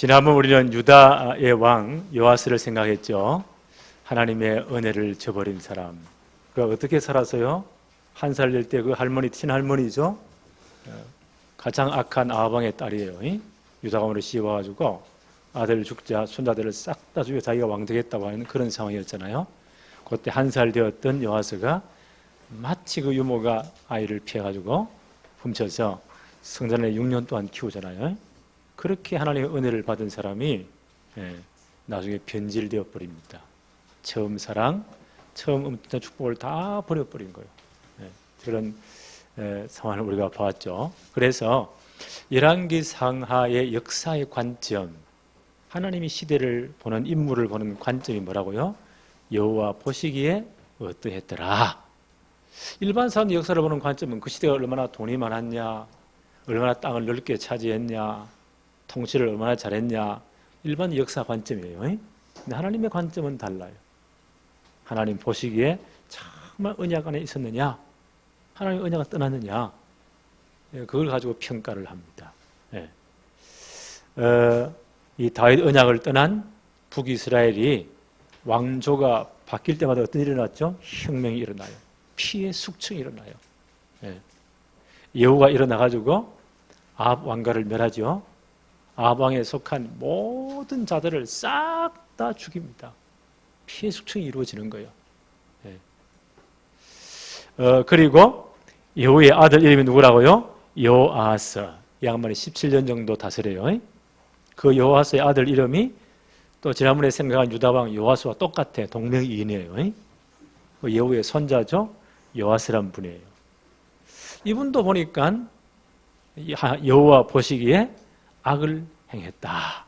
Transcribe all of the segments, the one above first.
지난번 우리는 유다의 왕 요아스를 생각했죠. 하나님의 은혜를 저버린 사람. 그가 어떻게 살아서요? 한 살 될 때 그 할머니, 친할머니죠. 가장 악한 아합왕의 딸이에요. 유다 가문으로 씌워가지고 아들 죽자 손자들을 싹 다 죽여 자기가 왕 되겠다고 하는 그런 상황이었잖아요. 그때 한 살 되었던 요아스가 마치 그 유모가 아이를 피해가지고 훔쳐서 성전에 6년 동안 키우잖아요. 그렇게 하나님의 은혜를 받은 사람이 나중에 변질되어 버립니다. 처음 사랑, 처음 엄청난 축복을 다 버려버린 거예요. 그런 상황을 우리가 보았죠. 그래서 열왕기 상하의 역사의 관점, 하나님이 시대를 보는, 인물을 보는 관점이 뭐라고요? 여호와 보시기에 어떠했더라. 일반 사람의 역사를 보는 관점은 그 시대가 얼마나 돈이 많았냐, 얼마나 땅을 넓게 차지했냐, 통치를 얼마나 잘했냐, 일반 역사 관점이에요. 근데 하나님의 관점은 달라요. 하나님 보시기에 정말 언약 안에 있었느냐, 하나님의 언약을 떠났느냐, 그걸 가지고 평가를 합니다. 이 다윗 언약을 떠난 북이스라엘이 왕조가 바뀔 때마다 어떤 일이 일어났죠? 혁명이 일어나요. 피해 숙청이 일어나요. 여호가 일어나가지고 아합 왕가를 멸하죠. 아합 왕에 속한 모든 자들을 싹 다 죽입니다. 피해 숙청이 이루어지는 거예요. 그리고 여호의 아들 이름이 누구라고요? 요아스. 이 양반이 17년 정도 다스려요. 그 요아스의 아들 이름이 또 지난번에 생각한 유다왕 요아스와 똑같아. 동명이인이에요. 그 여호의 손자죠. 요아스란 분이에요. 이분도 보니까 여호와 보시기에 악을 행했다.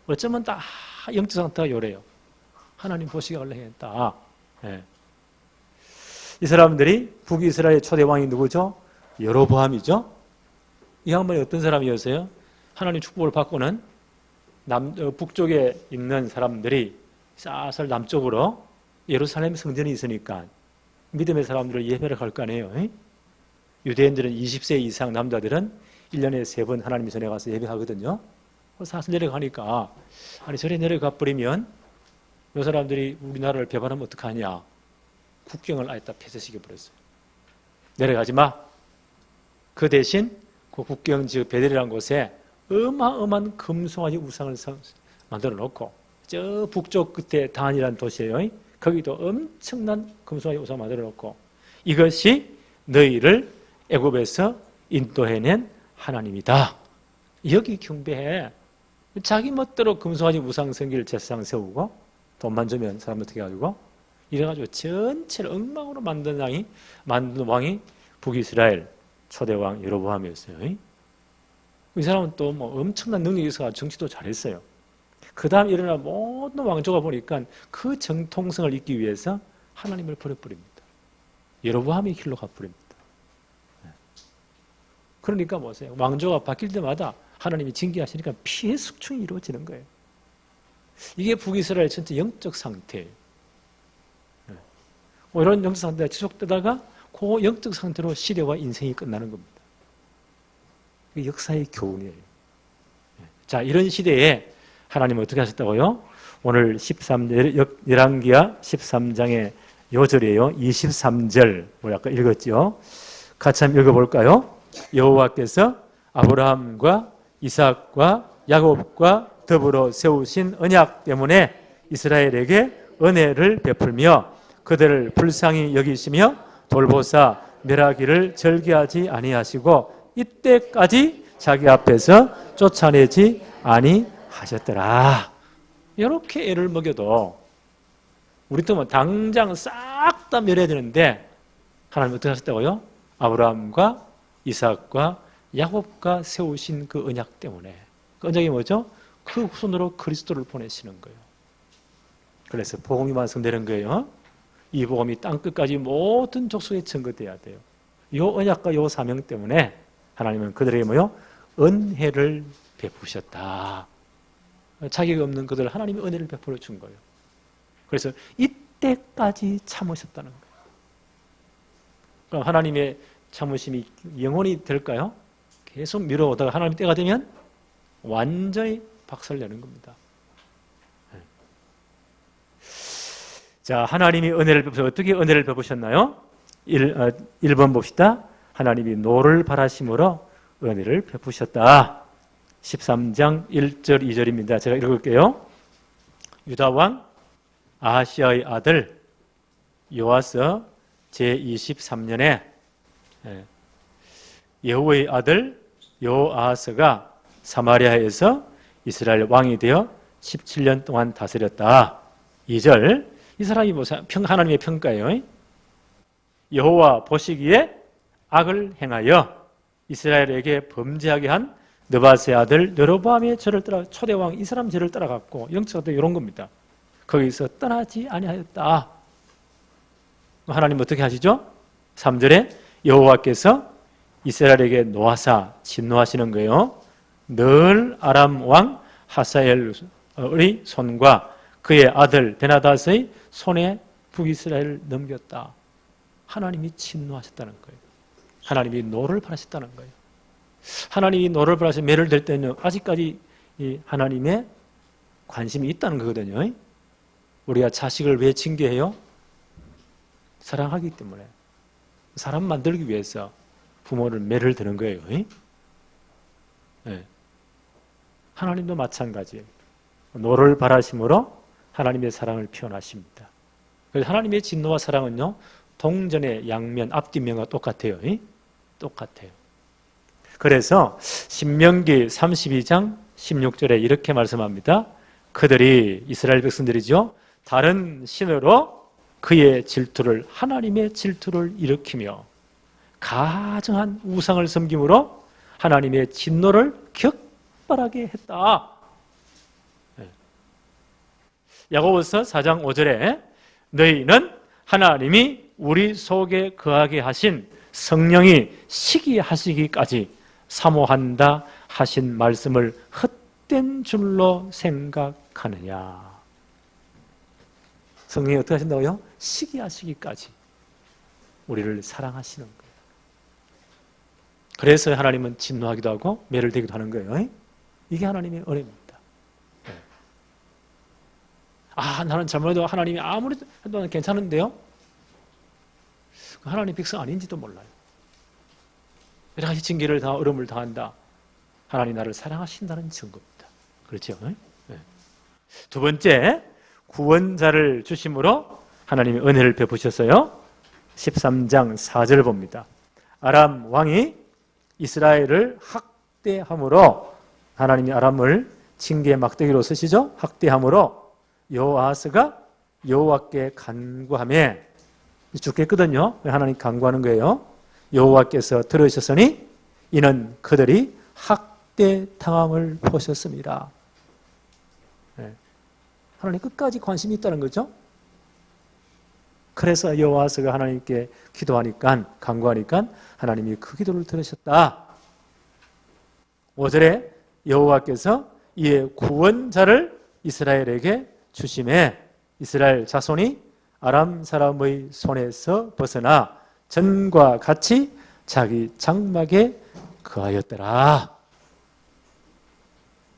어쩌면 다 영적 상태가 요래요. 하나님 보시기에 악을 행했다. 이 사람들이 북이스라엘 초대 왕이 누구죠? 여로보암이죠. 이 양반이 어떤 사람이었어요? 하나님 축복을 받고는 북쪽에 있는 사람들이 쌀쌀 남쪽으로 예루살렘 성전이 있으니까 믿음의 사람들을 예배를 갈 거 아니에요. 유대인들은 20세 이상 남자들은 1년에 3번 하나님 전에 가서 예배하거든요. 사실 내려가니까 아니 저래 내려가 버리면 이 사람들이 우리나라를 배반하면 어떡하냐. 국경을 아예 다 폐쇄시켜 버렸어요. 내려가지 마. 그 대신 그 국경 지역 베델이라는 곳에 어마어마한 금송아지 우상을 만들어 놓고 저 북쪽 끝에 단이라는 도시예요. 거기도 엄청난 금송아지 우상을 만들어 놓고 이것이 너희를 애굽에서 인도해낸 하나님이다. 여기 경배해. 자기 멋대로 금송아지 우상 성기를 제사상 세우고 돈만 주면 사람 어떻게 해가지고 이래가지고 전체를 엉망으로 만든 왕이 북이스라엘 초대왕 여로보암이었어요. 이 사람은 또 뭐 엄청난 능력이 있어서 정치도 잘했어요. 그 다음 일어난 모든 왕조가 보니까 그 정통성을 잇기 위해서 하나님을 버려버립니다. 여로보암이 길로 가버립니다. 그러니까 뭐세요? 왕조가 바뀔 때마다 하나님이 징계하시니까 피해 숙청이 이루어지는 거예요. 이게 북이스라엘 전체 영적 상태예요. 이런 영적 상태가 지속되다가 그 영적 상태로 시대와 인생이 끝나는 겁니다. 이게 역사의 교훈이에요. 자, 이런 시대에 하나님은 어떻게 하셨다고요? 오늘 13열왕기하 13장의 요절이에요. 23절 우리 아까 읽었죠. 같이 한번 읽어볼까요? 여호와께서 아브라함과 이삭과 야곱과 더불어 세우신 언약 때문에 이스라엘에게 은혜를 베풀며 그들을 불쌍히 여기시며 돌보사 멸하기를 절개하지 아니하시고 이때까지 자기 앞에서 쫓아내지 아니하셨더라. 이렇게 애를 먹여도 우리 때문에 당장 싹 다 멸해야 되는데 하나님 어떻게 하셨다고요? 아브라함과 이삭과 야곱과 세우신 그 언약 때문에. 그 언약이 뭐죠? 그 후손으로 그리스도를 보내시는 거예요. 그래서 복음이 완성되는 거예요. 이 복음이 땅끝까지 모든 족속에 전거돼야 돼요. 이 언약과 이 사명 때문에 하나님은 그들에게 뭐요? 은혜를 베푸셨다. 자격이 없는 그들 하나님이 은혜를 베풀어 준 거예요. 그래서 이때까지 참으셨다는 거예요. 그럼 하나님의 참으심이 영원히 될까요? 계속 미뤄오다가 하나님 때가 되면 완전히 박살내는 겁니다. 자, 하나님이 은혜를 베푸셔. 어떻게 은혜를 베푸셨나요? 1번 봅시다. 하나님이 노를 바라심으로 은혜를 베푸셨다. 13장 1절 2절입니다. 제가 읽을게요. 유다왕 아하시아의 아들 요아스 제23년에 여호와의 아들 요아스가 사마리아에서 이스라엘 왕이 되어 17년 동안 다스렸다. 2절. 이 사람이 하나님의 평가예요. 여호와 보시기에 악을 행하여 이스라엘에게 범죄하게 한 느바스의 아들 여로보암의 죄를 따라 초대왕 이 사람 죄를 따라갔고 영적으로 이런 겁니다. 거기서 떠나지 아니하였다. 하나님 어떻게 하시죠? 3절에 여호와께서 이스라엘에게 노하사 진노하시는 거예요. 늘 아람 왕 하사엘의 손과 그의 아들 베나닷의 손에 북이스라엘을 넘겼다. 하나님이 진노하셨다는 거예요. 하나님이 노를 바라셨다는 거예요. 하나님이 노를 바라서 매를 댈 때는 아직까지 이 하나님의 관심이 있다는 거거든요. 우리가 자식을 왜 징계해요? 사랑하기 때문에. 사람 만들기 위해서 부모를 매를 드는 거예요. 네. 하나님도 마찬가지예요. 노를 바라심으로 하나님의 사랑을 표현하십니다. 그래서 하나님의 진노와 사랑은요, 동전의 양면, 앞뒷면과 똑같아요. 똑같아요. 그래서 신명기 32장 16절에 이렇게 말씀합니다. 그들이 이스라엘 백성들이죠. 다른 신으로 그의 질투를 하나님의 질투를 일으키며 가증한 우상을 섬김으로 하나님의 진노를 격발하게 했다. 야고보서 4장 5절에 너희는 하나님이 우리 속에 거하게 하신 성령이 시기하시기까지 사모한다 하신 말씀을 헛된 줄로 생각하느냐. 성령이 어떻게 하신다고요? 시기하시기까지 우리를 사랑하시는 거예요. 그래서 하나님은 진노하기도 하고 매를 대기도 하는 거예요. 이게 하나님의 은혜입니다. 나는 잘못해도 하나님이 아무리 해도 괜찮은데요? 하나님 백성 아닌지도 몰라요. 여러 가지 징계를 다 어려움을 당한다. 하나님 나를 사랑하신다는 증거입니다. 그렇죠? 네. 두 번째, 구원자를 주심으로 하나님이 은혜를 베푸셨어요. 13장 4절을 봅니다. 아람 왕이 이스라엘을 학대함으로 하나님이 아람을 징계의 막대기로 쓰시죠. 학대함으로 여호아스가 여호와께 간구하며 죽겠거든요. 하나님 간구하는 거예요. 여호와께서 들으셨으니 이는 그들이 학대당함을 보셨습니다. 네. 하나님 끝까지 관심이 있다는 거죠. 그래서 여호아스가 하나님께 기도하니까 간구하니까 하나님이 그 기도를 들으셨다. 5절에 여호와께서 이에 구원자를 이스라엘에게 주심에 이스라엘 자손이 아람 사람의 손에서 벗어나 전과 같이 자기 장막에 거하였더라.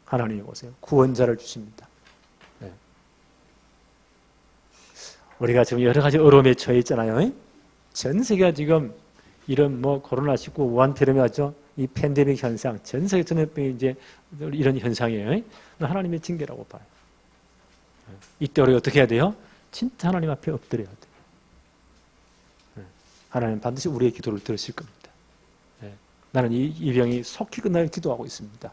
하나님이 보세요. 구원자를 주십니다. 네. 우리가 지금 여러 가지 어려움에 처해 있잖아요. 전 세계가 지금 이런 코로나19 우한폐렴이 왔죠. 이 팬데믹 현상, 전 세계 전염병이 이제 이런 현상이에요. 하나님의 징계라고 봐요. 이때 우리가 어떻게 해야 돼요? 진짜 하나님 앞에 엎드려야 돼요. 하나님 반드시 우리의 기도를 들으실 겁니다. 나는 이 병이 속히 끝나길 기도하고 있습니다.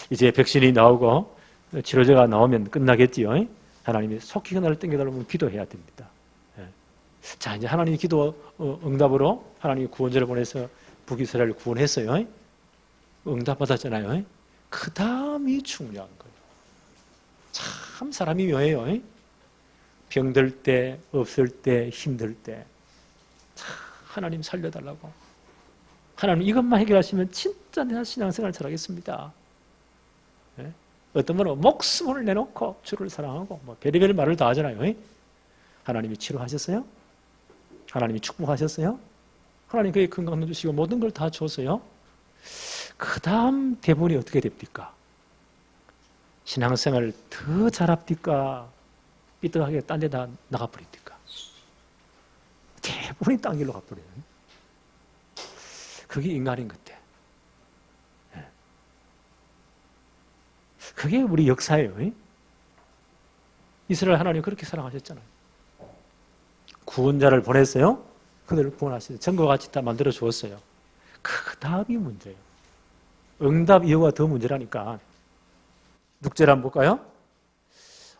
이제 백신이 나오고 치료제가 나오면 끝나겠지요. 하나님이 속히 그날을 땡겨달라면 기도해야 됩니다. 자, 이제 하나님이 기도 응답으로 하나님이 구원자를 보내서 북이스라엘을 구원했어요. 응답받았잖아요. 그 다음이 중요한 거예요. 참 사람이 묘해요. 병들 때, 없을 때, 힘들 때 하나님 살려달라고. 하나님 이것만 해결하시면 진짜 내가 신앙생활 잘하겠습니다. 어떤 분은 목숨을 내놓고 주를 사랑하고 별의별 말을 다 하잖아요. 하나님이 치료하셨어요? 하나님이 축복하셨어요? 하나님 그의 건강도 주시고 모든 걸 다 줬어요? 그 다음 대부분이 어떻게 됩니까? 신앙생활을 더 잘합니까? 삐뚤하게 딴 데다 나가버립니까? 대부분이 딴 길로 가버려요. 그게 인간인 것 같아. 그게 우리 역사예요. 이스라엘 하나님 그렇게 사랑하셨잖아요. 구원자를 보냈어요. 그들을 구원하시죠. 전과 같이 다 만들어 주었어요. 그 다음이 문제예요. 응답 이후가 더 문제라니까. 6절 한번 볼까요?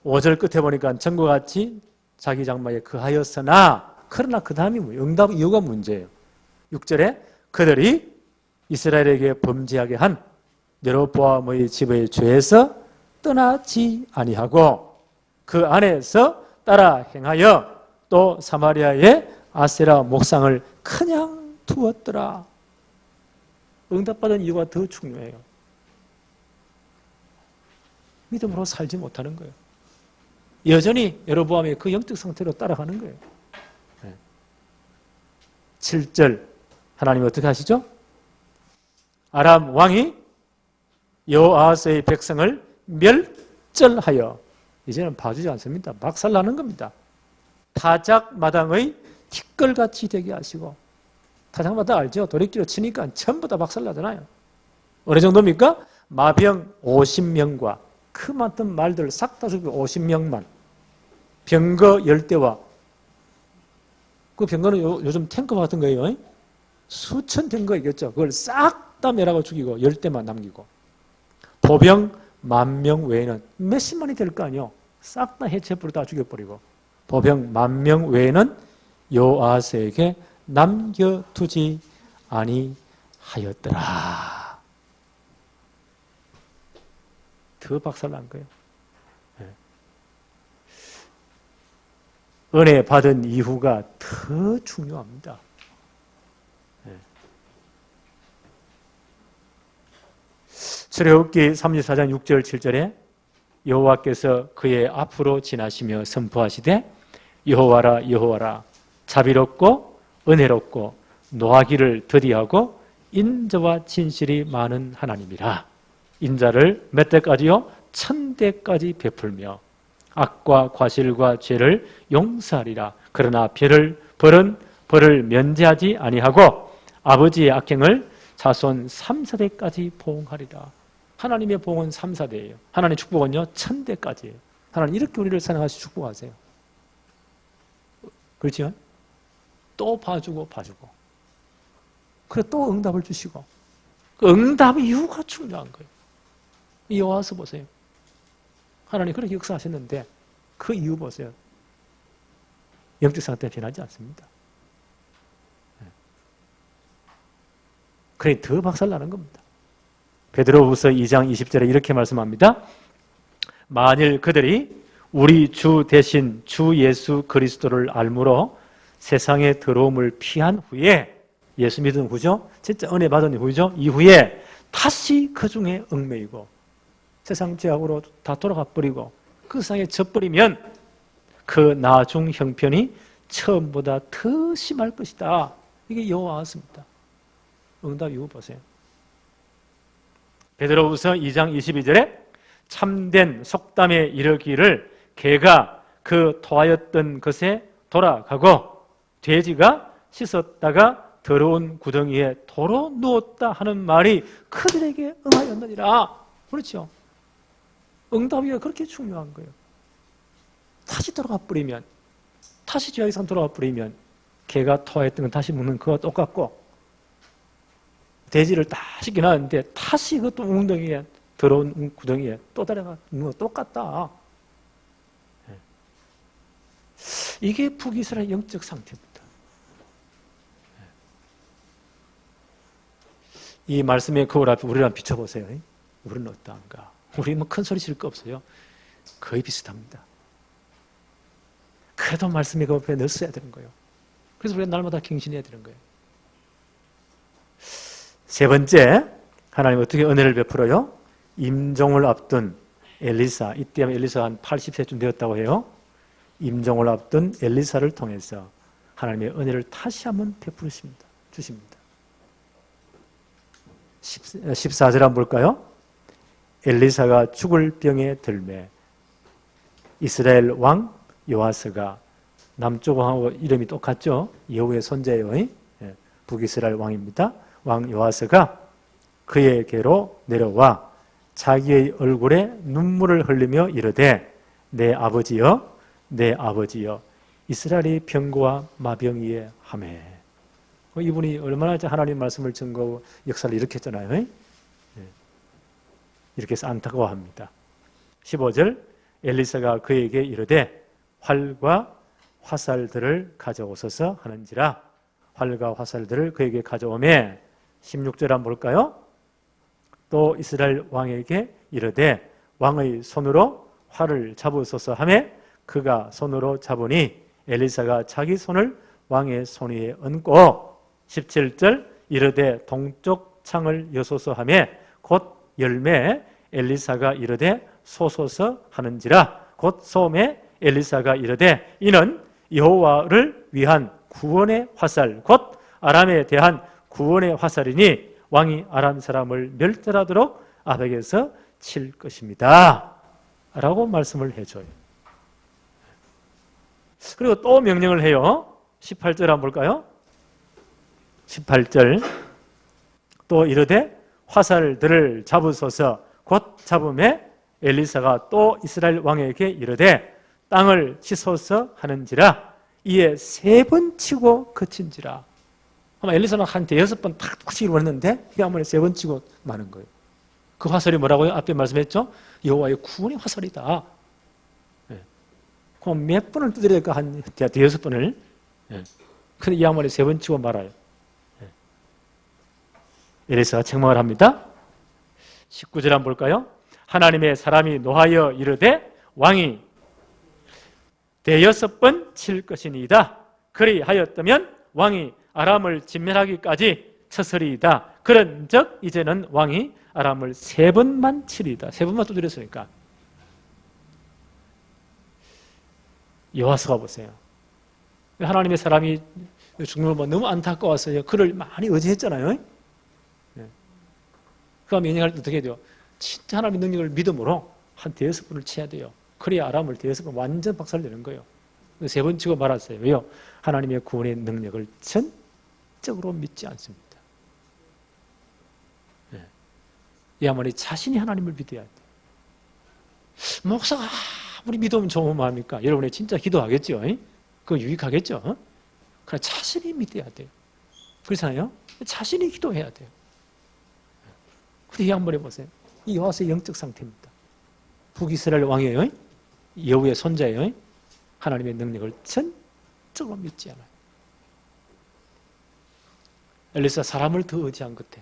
5절 끝에 보니까 전과 같이 자기 장막에 거하였으나 그러나 그 다음이 뭐예요? 응답 이후가 문제예요. 6절에 그들이 이스라엘에게 범죄하게 한 여로보암의 집의 죄에서 떠나지 아니하고 그 안에서 따라 행하여 또 사마리아의 아세라 목상을 그냥 두었더라. 응답받은 이유가 더 중요해요. 믿음으로 살지 못하는 거예요. 여전히 여로보암의 그 영적 상태로 따라가는 거예요. 7절 하나님 어떻게 하시죠? 아람 왕이 여호아하스의 백성을 멸절하여 이제는 봐주지 않습니다. 박살나는 겁니다. 타작마당의 티끌같이 되게 하시고 타작마당 알죠? 도리끼로 치니까 전부 다 박살나잖아요. 어느 정도입니까? 마병 50명과 그 많던 말들 싹 다 죽이고 50명만 병거 열대와 그 병거는 요즘 탱크 같은 거예요. 수천 탱거 이겼죠. 그걸 싹 다 멸하고 죽이고 열대만 남기고 보병 10,000명 외에는 몇십만이 될 거 아니요. 싹 다 해체부로 다 죽여버리고 보병 10,000명 외에는 여호아스에게 남겨두지 아니하였더라. 더 박살난 거예요. 은혜 받은 이후가 더 중요합니다. 출애굽기 34장 6절 7절에 여호와께서 그의 앞으로 지나시며 선포하시되 여호와라 여호와라 자비롭고 은혜롭고 노하기를 더디하고 인자와 진실이 많은 하나님이라. 인자를 몇 대까지요? 1000대까지 베풀며 악과 과실과 죄를 용서하리라. 그러나 벌을 면제하지 아니하고 아버지의 악행을 자손 3, 4대까지 보응하리라. 하나님의 보응은 3, 4대예요. 하나님의 축복은요 1000대까지예요. 하나님 이렇게 우리를 사랑하시 축복하세요. 그렇죠? 또 봐주고 그래 또 응답을 주시고 그 응답 이유가 중요한 거예요. 여호와서 보세요. 하나님 그렇게 역사하셨는데 그 이유 보세요. 영적 상태 변하지 않습니다. 그래 더 박살나는 겁니다. 베드로후서 2장 20절에 이렇게 말씀합니다. 만일 그들이 우리 주 대신 주 예수 그리스도를 알므로 세상의 더러움을 피한 후에 예수 믿은 후죠. 진짜 은혜 받은 후죠. 이후에 다시 그 중에 얽매이고 세상 죄악으로 다 돌아가 버리고 그 세상에 져버리면 그 나중 형편이 처음보다 더 심할 것이다. 이게 여호와였습니다. 응답 이후 보세요. 베드로후서 2장 22절에 참된 속담에 이르기를 개가 그 토하였던 것에 돌아가고 돼지가 씻었다가 더러운 구덩이에 도로 누웠다 하는 말이 그들에게 응하였느니라. 그렇죠. 응답이 그렇게 중요한 거예요. 다시 돌아가 버리면 다시 죄악의 상 돌아가 버리면 개가 토하였던 건 다시 먹는 그거와 똑같고 돼지를 다 씻긴 하는데 다시 그것도 웅덩이에 더러운 구덩이에 또 달아가 뭐 똑같다. 이게 북이스라엘 영적 상태입니다. 이 말씀의 거울 앞에 우리를 한번 비춰보세요. 우리는 어떠한가? 우리 뭐 큰 소리 칠 거 없어요. 거의 비슷합니다. 그래도 말씀의 거울 앞에 늘 써야 되는 거예요. 그래서 우리가 날마다 갱신해야 되는 거예요. 세 번째, 하나님 어떻게 은혜를 베풀어요? 임종을 앞둔 엘리사, 이때 엘리사가 한 80세쯤 되었다고 해요. 임종을 앞둔 엘리사를 통해서 하나님의 은혜를 다시 한번 베푸십니다. 주십니다. 14절 한번 볼까요? 엘리사가 죽을 병에 들매 이스라엘 왕 요아스가 남쪽 왕하고 이름이 똑같죠? 여호의 손자예요. 북이스라엘 왕입니다. 왕 요아스가 그에게로 내려와 자기의 얼굴에 눈물을 흘리며 이르되 내 아버지여 내 아버지여 이스라엘이 병과 마병이에 하매. 이분이 얼마나 하나님 말씀을 증거하고 역사를 일으켰잖아요. 이렇게 해서 안타까워합니다. 15절 엘리사가 그에게 이르되 활과 화살들을 가져오소서 하는지라. 활과 화살들을 그에게 가져오매 16절 한번 볼까요? 또 이스라엘 왕에게 이르되 왕의 손으로 활을 잡으소서 하매 그가 손으로 잡으니 엘리사가 자기 손을 왕의 손 위에 얹고 17절 이르되 동쪽 창을 여소서 하매 곧 열매 엘리사가 이르되 소소서 하는지라. 곧 소매 엘리사가 이르되 이는 여호와를 위한 구원의 화살 곧 아람에 대한 구원의 화살이니 왕이 아람 사람을 멸절하도록 아벡에서 칠 것입니다 라고 말씀을 해줘요. 그리고 또 명령을 해요. 18절 한번 볼까요? 18절 또 이르되 화살들을 잡으소서. 곧 잡음에 엘리사가 또 이스라엘 왕에게 이르되 땅을 치소서 하는지라. 이에 3번 치고 그친지라. 아마 엘리사는 한 6번 탁 치기로 했는데 이게 한 번에 3번 치고 마는 거예요. 그 화살이 뭐라고요? 앞에 말씀했죠? 여호와의 구원의 화살이다. 그럼 몇 번을 두드려야 될까? 한 6번을. 근데 이 한 번에 3번 치고 말아요. 엘리사가 책망을 합니다. 19절 한번 볼까요? 하나님의 사람이 노하여 이르되 왕이 6번 칠 것이니이다. 그리하였다면 왕이 아람을 진멸하기까지 쳤으리이다. 그런즉 이제는 왕이 아람을 3번만 치리이다. 3번만 두드렸으니까. 요아스가 보세요. 하나님의 사람이 죽는 걸 너무 안타까웠어요. 그를 많이 의지했잖아요. 그럼 명령할 때 어떻게 해야 돼요? 진짜 하나님의 능력을 믿음으로 한 6번을 쳐야 돼요. 그래야 아람을 6번 완전 박살내는 거예요. 3번 치고 말았어요. 왜요? 하나님의 구원의 능력을 전적으로 믿지 않습니다. 이 아무리 자신이 하나님을 믿어야 돼요. 목사가 아무리 믿으면 좋은 마음입니까? 여러분이 진짜 기도하겠죠? 그거 유익하겠죠? 그러나 자신이 믿어야 돼요. 그렇잖아요? 자신이 기도해야 돼요. 근데 이 한번 해보세요. 이 요아스의 영적 상태입니다. 북이스라엘 왕이에요. 여호의 손자예요. 하나님의 능력을 전적으로 믿지 않아요. 엘리사 사람을 더 의지한 끝에.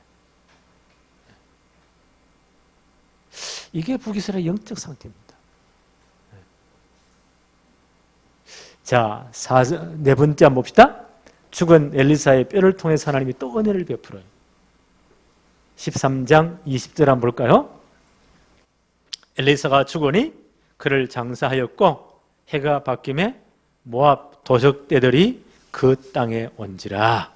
이게 북이스라엘 영적 상태입니다. 자, 네 번째 한번 봅시다. 죽은 엘리사의 뼈를 통해서 하나님이 또 은혜를 베풀어요. 13장 20절 한번 볼까요? 엘리사가 죽으니 그를 장사하였고 해가 바뀜에 모압 도적떼들이 그 땅에 온지라.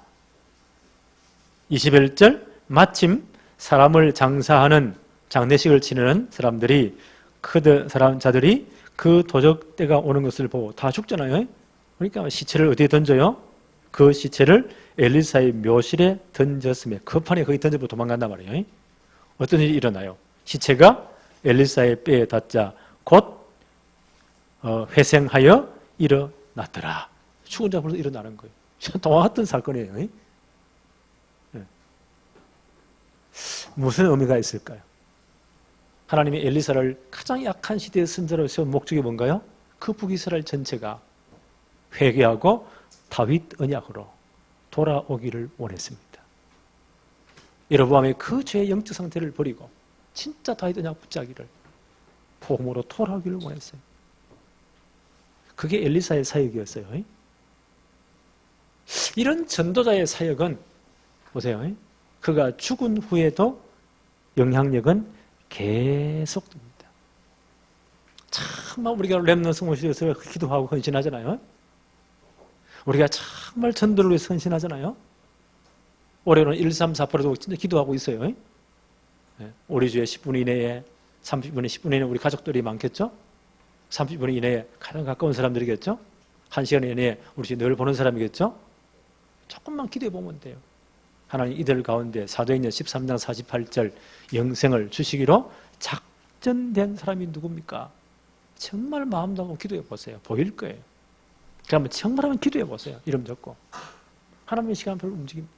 21절 마침 사람을 장사하는 장례식을 치르는 사람들이 자들이 그 도적떼가 오는 것을 보고 다 죽잖아요. 그러니까 시체를 어디에 던져요? 그 시체를 엘리사의 묘실에 던졌으며 급하게 거기 던져보고 도망간단 말이에요. 어떤 일이 일어나요? 시체가 엘리사의 뼈에 닿자 곧 회생하여 일어났더라. 죽은 자 벌써 일어나는 거예요. 동화같은 사건이에요. 무슨 의미가 있을까요? 하나님이 엘리사를 가장 약한 시대의 선지자로 세운 목적이 뭔가요? 그 북이스라엘 전체가 회개하고 다윗 언약으로 돌아오기를 원했습니다. 여로보암의 그 죄의 영적 상태를 버리고 진짜 다윗 언약 붙잡기를 복음으로 돌아오기를 원했어요. 그게 엘리사의 사역이었어요. 이런 전도자의 사역은 보세요. 그가 죽은 후에도 영향력은 계속됩니다. 정말 우리가 렘넌트 성모시대에서 기도하고 헌신하잖아요. 우리가 정말 전도를 위해서 헌신하잖아요. 올해는 1, 3, 4%도 진짜 기도하고 있어요. 우리 주에 10분 이내에 30분, 10분 이내에 우리 가족들이 많겠죠? 30분 이내에 가장 가까운 사람들이겠죠? 1시간 이내에 우리 주에 늘 보는 사람이겠죠? 조금만 기도해 보면 돼요. 하나님 이들 가운데 사도행전 13장 48절 영생을 주시기로 작정된 사람이 누굽니까? 정말 마음 다하고 기도해 보세요. 보일 거예요. 그러면 정말 한번 기도해 보세요. 이름 적고. 하나님의 시간표를 움직입니다.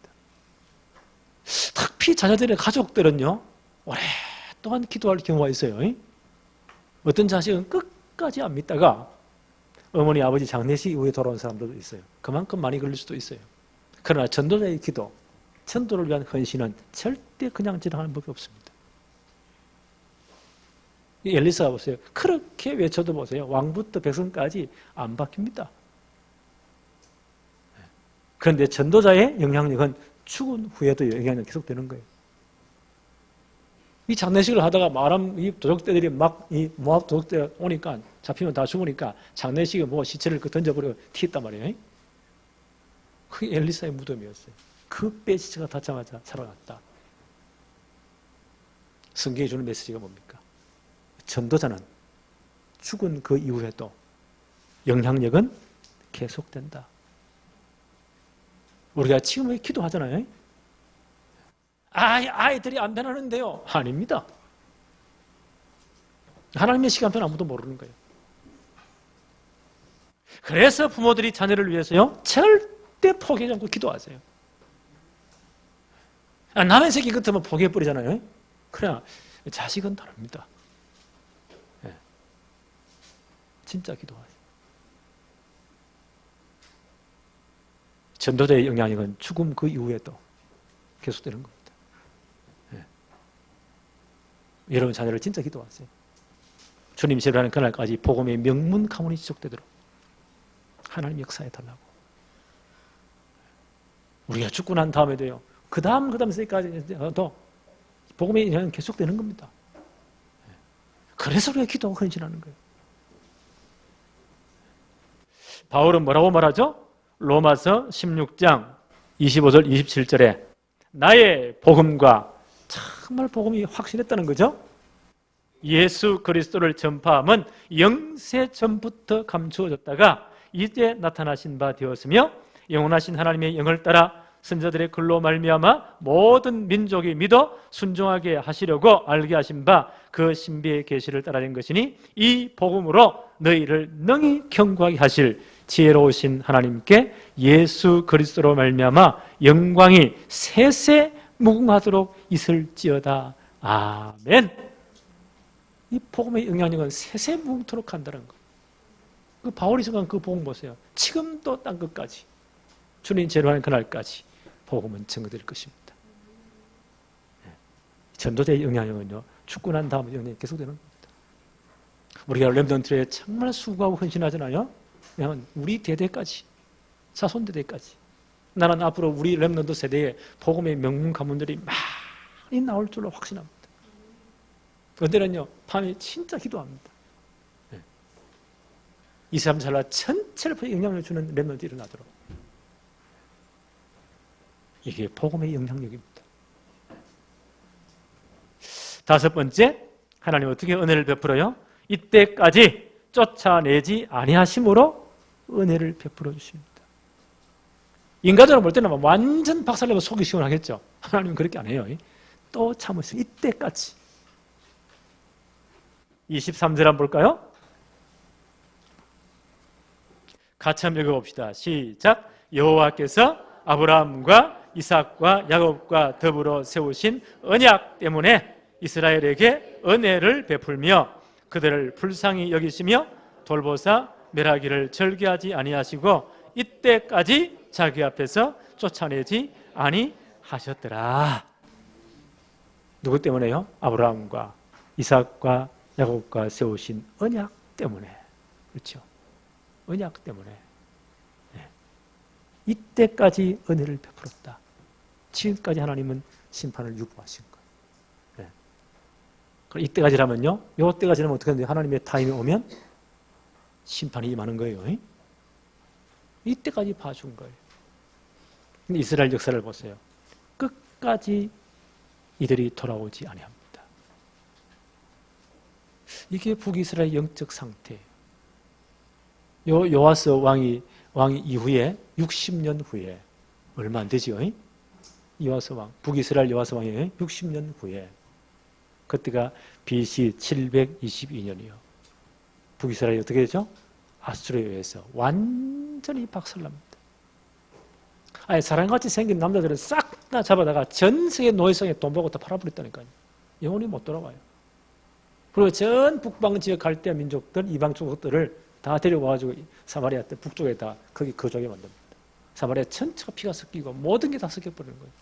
특히 자녀들의 가족들은요, 오랫동안 기도할 경우가 있어요. 어떤 자식은 끝까지 안 믿다가 어머니, 아버지 장례식 이후에 돌아온 사람들도 있어요. 그만큼 많이 걸릴 수도 있어요. 그러나 전도자의 기도, 전도를 위한 헌신은 절대 그냥 지나가는 법이 없습니다. 엘리사가 보세요. 그렇게 외쳐도 보세요. 왕부터 백성까지 안 바뀝니다. 그런데 전도자의 영향력은 죽은 후에도 영향력이 계속되는 거예요. 이 장례식을 하다가 이 도적대들이 막 이 모압 도적대 오니까 잡히면 다 죽으니까 장례식에 시체를 던져버려 튀었단 말이에요. 그게 엘리사의 무덤이었어요. 그 뼈 시체가 닿자마자 살아났다. 성경이 주는 메시지가 뭡니까? 전도자는 죽은 그 이후에도 영향력은 계속된다. 우리가 지금 왜 기도하잖아요? 아이들이 안 변하는데요. 아닙니다. 하나님의 시간표는 아무도 모르는 거예요. 그래서 부모들이 자녀를 위해서요, 절대 포기하지 않고 기도하세요. 남의 새끼 같으면 포기해버리잖아요. 그러나 자식은 다릅니다. 진짜 기도하세요. 전도자의 영향력은 죽음 그 이후에도 계속되는 겁니다. 여러분 자녀를 진짜 기도하세요. 주님 제로하는 그날까지 복음의 명문 가문이 지속되도록 하나님 역사해달라고. 우리가 죽고 난 다음에도요, 그 다음 세까지도 복음의 영향은 계속되는 겁니다. 그래서 우리가 기도하고 헌신하는 거예요. 바울은 뭐라고 말하죠? 로마서 16장 25절 27절에 나의 복음과 정말 복음이 확실했다는 거죠. 예수 그리스도를 전파함은 영세 전부터 감추어졌다가 이제 나타나신 바 되었으며 영원하신 하나님의 영을 따라 선자들의 글로 말미암아 모든 민족이 믿어 순종하게 하시려고 알게 하신 바 그 신비의 계시를 따라낸 것이니 이 복음으로 너희를 능히 경고하게 하실 지혜로우신 하나님께 예수 그리스도로 말미암아 영광이 세세 무궁하도록 있을지어다. 아멘. 이 복음의 영향력은 세세 무궁토록 한다는 거. 그 바울이 전한 그 복음 보세요. 지금도 땅 끝까지 주님 제로하는 그날까지 복음은 증거될 것입니다. 전도자의 영향력은요, 죽고 난 다음 영향이 계속되는 겁니다. 우리가 렘넌트에 정말 수고하고 헌신하잖아요. 그냥 우리 대대까지, 자손대대까지. 나는 앞으로 우리 렘넌트 세대에 복음의 명문 가문들이 많이 나올 줄로 확신합니다. 그때는요, 밤에 진짜 기도합니다. 이스라엘 찰나 전체를 영향을 주는 렘넌트 일어나도록. 이게 복음의 영향력입니다. 다섯 번째, 하나님 어떻게 은혜를 베풀어요? 이때까지 쫓아내지 아니하심으로 은혜를 베풀어 주십니다. 인간적으로 볼 때는 완전 박살내면 속이 시원하겠죠. 하나님은 그렇게 안 해요. 또 참으시고 이때까지. 23절 한번 볼까요? 같이 한번 읽어봅시다. 시작. 여호와께서 아브라함과 이삭과 야곱과 더불어 세우신 언약 때문에 이스라엘에게 은혜를 베풀며 그들을 불쌍히 여기시며 돌보사 멸하기를 절개하지 아니하시고 이때까지 자기 앞에서 쫓아내지 아니하셨더라. 누구 때문에요? 아브라함과 이삭과 야곱과 세우신 언약 때문에. 그렇죠? 언약 때문에. 이때까지 은혜를 베풀었다. 지금까지 하나님은 심판을 유보하신 거예요. 이때까지라면요, 요때까지라면 어떻게 하는데 하나님의 타임이 오면 심판이 임하는 거예요. 이때까지 봐준 거예요. 근데 이스라엘 역사를 보세요. 끝까지 이들이 돌아오지 아니합니다. 이게 북이스라엘 영적 상태예요. 요아스 왕이 이후에 60년 후에 얼마 안 되지요? 요아스 왕, 북이스라엘 요아스 왕이 60년 후에 그때가 BC 722년이요. 북이스라엘이 어떻게 되죠? 아수르에 의해서 완전히 박살납니다. 아니 사람같이 생긴 남자들은 싹 다 잡아다가 전 세계 노예성에 돈 벌고 다 팔아버렸다니까요. 영원히 못 돌아와요. 그리고 전 북방 지역 갈대아 민족들, 이방 족속들을 다 데려와가지고 사마리아 때 북쪽에 다 거기 거주하게 만듭니다. 사마리아 전체가 피가 섞이고 모든 게 다 섞여버리는 거예요.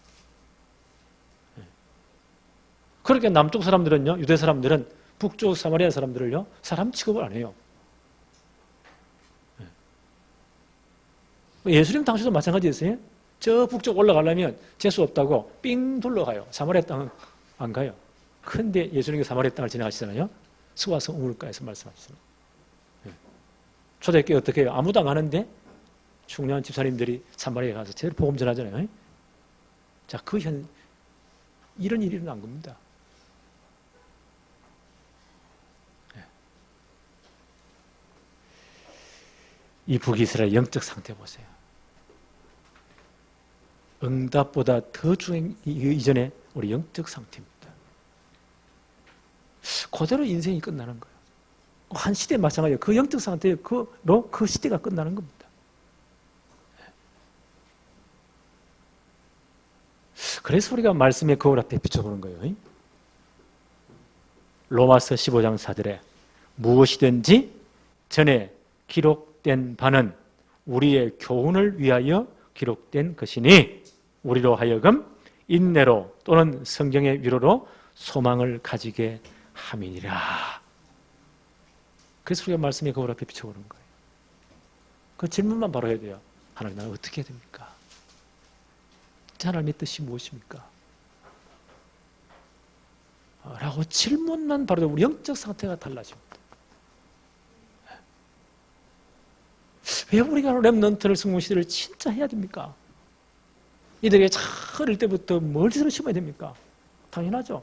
그렇게 남쪽 사람들은요, 유대 사람들은 북쪽 사마리아 사람들을요, 사람 취급을 안 해요. 예수님 당시도 마찬가지였어요. 저 북쪽 올라가려면 재수 없다고 삥 둘러가요. 사마리아 땅은 안 가요. 근데 예수님이 사마리아 땅을 지나가시잖아요. 수와성 우물가에서 말씀하시잖아요. 초대교회 어떻게 해요? 아무도 안 가는데 중요한 집사님들이 사마리아에 가서 제일 복음 전하잖아요. 자, 이런 일이 일어난 겁니다. 이 북이스라엘 영적 상태 보세요. 응답보다 더 중요한 이전에 우리 영적 상태입니다. 그대로 인생이 끝나는 거예요. 한 시대 마찬가지예요. 그 영적 상태로 그 시대가 끝나는 겁니다. 그래서 우리가 말씀의 거울 앞에 비춰보는 거예요. 로마서 15장 4절에 무엇이든지 전에 기록된 바는 우리의 교훈을 위하여 기록된 것이니 우리로 하여금 인내로 또는 성경의 위로로 소망을 가지게 함이니라. 그래서 우리가 말씀의 거울 앞에 비춰보는 거예요. 그 질문만 바로 해야 돼요. 하나님, 나는 어떻게 해야 됩니까? 하나님의 뜻이 무엇입니까? 라고 질문만 바로 우리 영적 상태가 달라집니다. 왜 우리가 렘넌트를 성공시대를 진짜 해야 됩니까? 이들에게 참 어릴 때부터 뭘 짓을 심어야 됩니까? 당연하죠.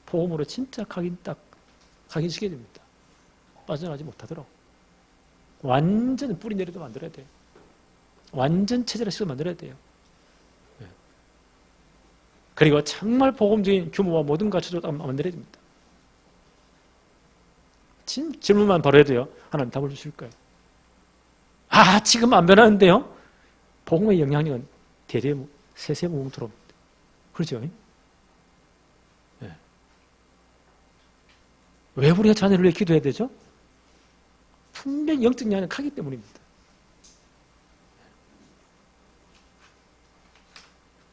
복음으로 진짜 각인시켜야 됩니다. 빠져나가지 못하도록 완전 뿌리 내려도 만들어야 돼요. 완전 체질화시켜 만들어야 돼요. 그리고 정말 복음적인 규모와 모든 가치도 만들어야 됩니다. 질문만 바로 해도요, 하나님 답을 주실 거예요. 지금 안 변하는데요? 복음의 영향력은 세세무궁토록. 그렇죠? 네. 왜 우리가 자녀를 위해 기도해야 되죠? 분명히 영적 영향이 크기 때문입니다.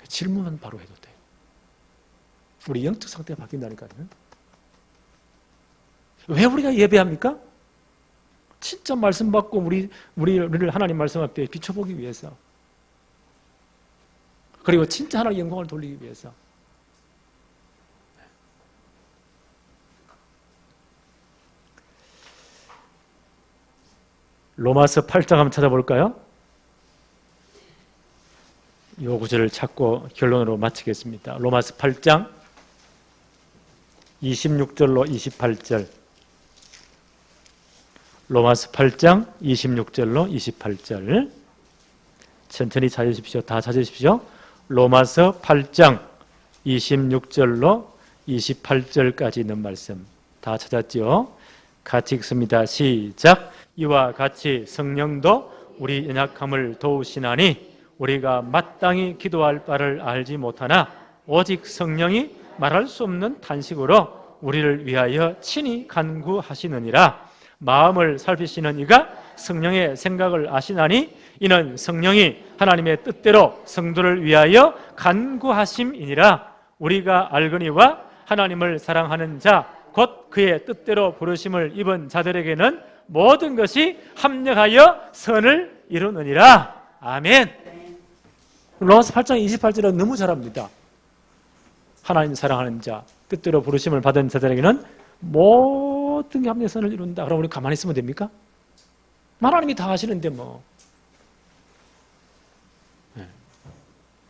질문만 바로 해도 돼요. 우리 영적 상태가 바뀐다니까요. 왜 우리가 예배합니까? 진짜 말씀 받고 우리를 하나님 말씀 앞에 비춰보기 위해서, 그리고 진짜 하나님의 영광을 돌리기 위해서. 로마서 8장 한번 찾아볼까요? 이 구절을 찾고 결론으로 마치겠습니다. 로마서 8장 26절로 28절. 로마서 8장 26절로 28절. 천천히 찾으십시오. 다 찾으십시오. 로마서 8장 26절로 28절까지 있는 말씀 다 찾았죠? 같이 읽습니다. 시작. 이와 같이 성령도 우리 연약함을 도우시나니 우리가 마땅히 기도할 바를 알지 못하나 오직 성령이 말할 수 없는 탄식으로 우리를 위하여 친히 간구하시느니라. 마음을 살피시는 이가 성령의 생각을 아시나니 이는 성령이 하나님의 뜻대로 성도를 위하여 간구하심이니라. 우리가 알거니와 하나님을 사랑하는 자 곧 그의 뜻대로 부르심을 입은 자들에게는 모든 것이 합력하여 선을 이루느니라. 아멘. 로마서 8장 28절은 너무 잘합니다. 하나님 사랑하는 자, 뜻대로 부르심을 받은 자들에게는 모든 게 합력하여 선을 이룬다. 그럼 우리 가만히 있으면 됩니까? 하나님이 다 하시는데 뭐.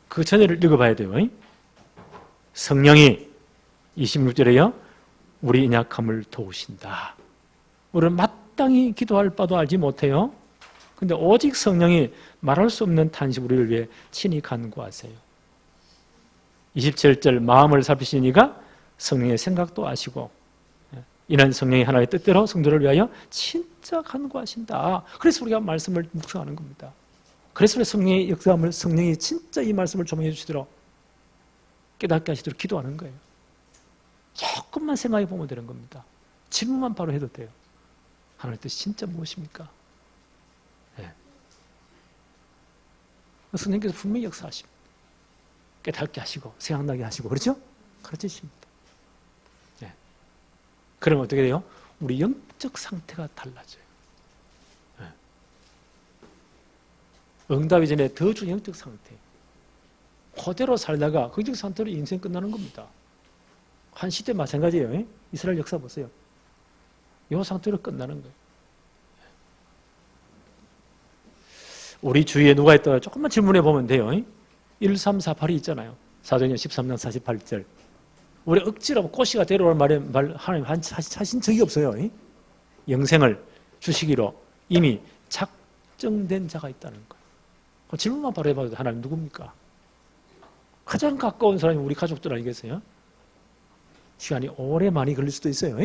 그 전체를 읽어봐야 돼요. 성령이 26절에요. 우리 연약함을 도우신다. 우리는 마땅히 기도할 바도 알지 못해요. 근데 오직 성령이 말할 수 없는 탄식 우리를 위해 친히 간구하세요. 27절 마음을 살피시니가 성령의 생각도 아시고 이는 성령이 하나님의 뜻대로 성도를 위하여 진짜 간구하신다. 그래서 우리가 말씀을 묵상하는 겁니다. 그래서 성령의 역사함을 성령이 진짜 이 말씀을 조명해 주시도록 깨닫게 하시도록 기도하는 거예요. 조금만 생각해 보면 되는 겁니다. 질문만 바로 해도 돼요. 하나님의 뜻이 진짜 무엇입니까? 네. 성령께서 분명히 역사하십니다. 깨닫게 하시고 생각나게 하시고 그렇죠? 가르치십니다. 네. 그러면 어떻게 돼요? 우리 영적 상태가 달라져요. 네. 응답이 전에 더 좋은 영적 상태. 그대로 살다가 그 영적 상태로 인생 끝나는 겁니다. 한 시대 마찬가지예요. 이스라엘 역사 보세요. 이 상태로 끝나는 거예요. 우리 주위에 누가 있다 조금만 질문해 보면 돼요. 1348이 있잖아요. 사도행전 13장 48절. 우리 억지로 꼬시가 데려올 말에 하나님 하신 적이 없어요. 영생을 주시기로 이미 작정된 자가 있다는 거예요. 그 질문만 바로 해봐도 하나님 누굽니까? 가장 가까운 사람이 우리 가족들 아니겠어요? 시간이 오래 많이 걸릴 수도 있어요.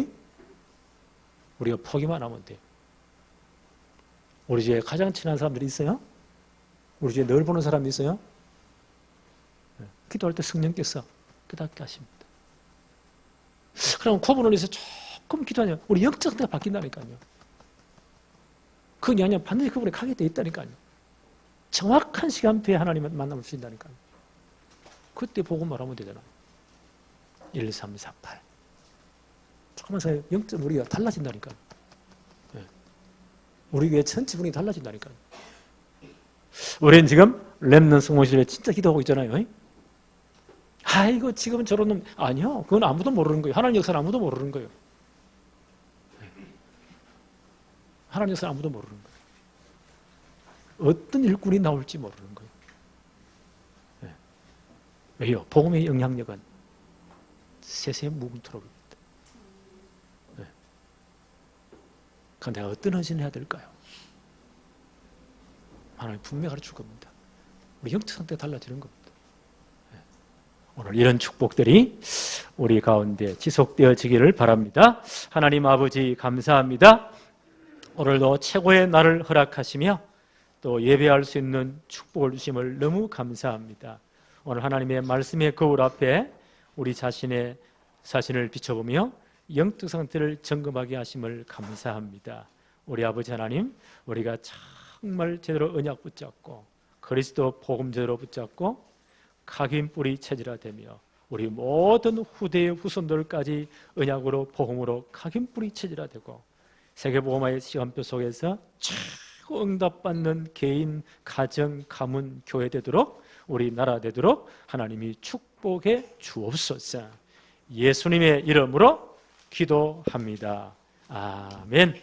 우리가 포기만 하면 돼요. 우리 주위에 가장 친한 사람들이 있어요? 우리 주위에 늘 보는 사람이 있어요? 기도할 때 성령께서 깨닫게 하십니다. 그럼 그분 올려서 조금 기도하면 우리 영적 상태가 바뀐다니까요. 그게 아니라 반드시 그분에 가게 돼 있다니까요. 정확한 시간표에 하나님을 만남을 주신다니까요. 그때 보고 말하면 되잖아요. 1348. 조금만 생각해 영적 우리가 달라진다니까요. 네. 우리 교회 전체 분위기 달라진다니까요. 우리는 지금 렘넌트 성공실에 진짜 기도하고 있잖아요. 아이고 지금은 저런 놈 아니요. 그건 아무도 모르는 거예요. 하나님 역사는 아무도 모르는 거예요. 하나님 역사는 아무도 모르는 거예요. 어떤 일꾼이 나올지 모르는 거예요. 왜요? 복음의 영향력은 세세에 무궁토록입니다. 그럼 내가 어떤 헌신을 해야 될까요? 하나님 분명히 가르칠 겁니다. 우리 영적 상태가 달라지는 겁니다. 오늘 이런 축복들이 우리 가운데 지속되어지기를 바랍니다. 하나님 아버지 감사합니다. 오늘도 최고의 날을 허락하시며 또 예배할 수 있는 축복을 주심을 너무 감사합니다. 오늘 하나님의 말씀의 거울 앞에 우리 자신의 자신을 비춰보며 영적 상태를 점검하게 하심을 감사합니다. 우리 아버지 하나님, 우리가 정말 제대로 언약 붙잡고 그리스도 복음 제대로 붙잡고 각인 뿌리 체질화되며 우리 모든 후대의 후손들까지 언약으로 복음으로 각인 뿌리 체질화되고 세계복음화의 시간표 속에서 최고 응답받는 개인, 가정, 가문, 교회 되도록 우리 나라 되도록 하나님이 축복해 주옵소서. 예수님의 이름으로 기도합니다. 아멘.